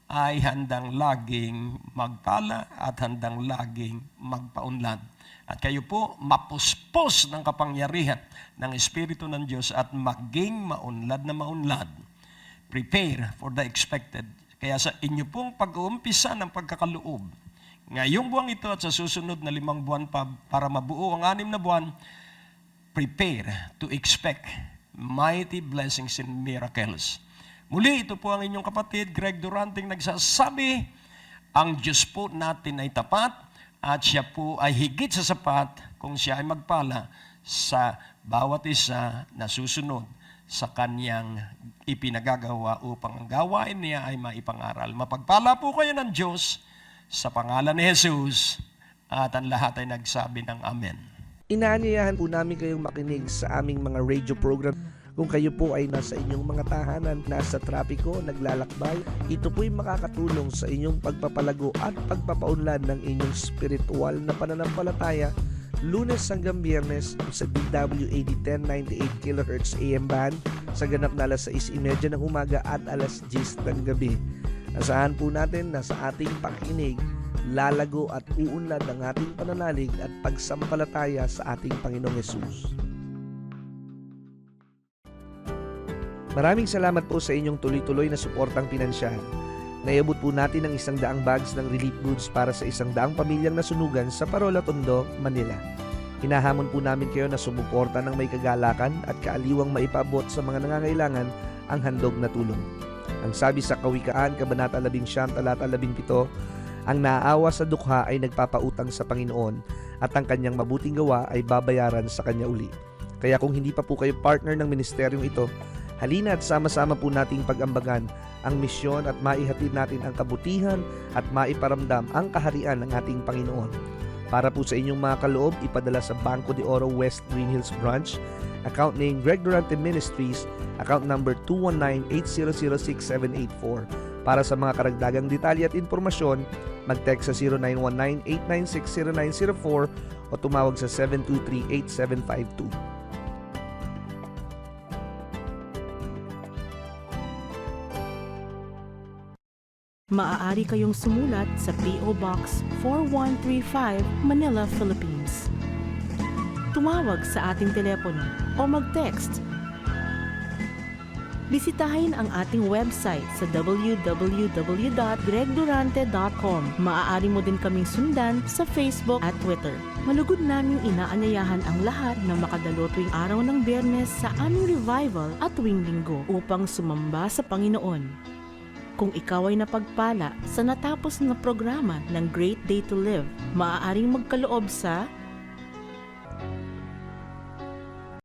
ay handang laging magpala at handang laging magpaunlad. At kayo po mapuspos ng kapangyarihan ng Espiritu ng Diyos at maging maunlad na maunlad. Prepare for the expected. Kaya sa inyo pong pag-uumpisa ng pagkakaloob, ngayong buwan ito at sa susunod na 5 buwan pa para mabuo ang 6 na buwan, prepare to expect mighty blessings and miracles. Muli, ito po ang inyong kapatid, Greg Duranting, nagsasabi, ang Diyos po natin ay tapat at siya po ay higit sa sapat kung siya ay magpala sa bawat isa na susunod sa kanyang ipinagagawa upang ang gawain niya ay maipangaral. Mapagpala po kayo ng Diyos sa pangalan ni Jesus at ang lahat ay nagsabi ng Amen. Inaanyayahan po namin kayong makinig sa aming mga radio program. Kung kayo po ay nasa inyong mga tahanan, nasa trapiko, naglalakbay, ito po'y makakatulong sa inyong pagpapalago at pagpapaunlad ng inyong spiritual na pananampalataya Lunes hanggang Biyernes sa DWAD 1098 kHz AM band sa ganap na alas 6:30 ng umaga at alas 10 ng gabi. Asahan po natin na sa ating pakinig, lalago at uunlad ang ating pananalig at pagsampalataya sa ating Panginoong Hesus. Maraming salamat po sa inyong tuloy-tuloy na suportang pinansyal. Naiabot po natin ang 100 bags ng relief goods para sa 100 pamilyang nasunugan sa Parola, Tondo, Manila. Hinahamon po namin kayo na sumuporta ng may kagalakan at kaaliwang maipaabot sa mga nangangailangan ang handog na tulong. Ang sabi sa Kawikaan, Kabanata 11, Talata 17, ang naaawa sa dukha ay nagpapautang sa Panginoon at ang kanyang mabuting gawa ay babayaran sa kanya uli. Kaya kung hindi pa po kayo partner ng ministeryong ito, halina at sama-sama po nating pag-ambagan ang misyon at maihatid natin ang kabutihan at maiparamdam ang kaharian ng ating Panginoon. Para po sa inyong mga kaloob, ipadala sa Banco de Oro West Green Hills Branch, account name Greg Durante Ministries, account number 219-8006784. Para sa mga karagdagang detalye at impormasyon, mag-text sa 0919-896-0904 o tumawag sa 723-8752. Maaari kayong sumulat sa P.O. Box 4135, Manila, Philippines. Tumawag sa ating telepono o mag-text. Bisitahin ang ating website sa www.gregdurante.com. Maaari mo din kaming sundan sa Facebook at Twitter. Malugod naming inaanyayahan ang lahat na makadalo tuwing araw ng Biyernes sa aming revival at tuwing Linggo upang sumamba sa Panginoon. Kung ikaw ay napagpala sa natapos na programa ng Great Day to Live, maaaring magkaloob sa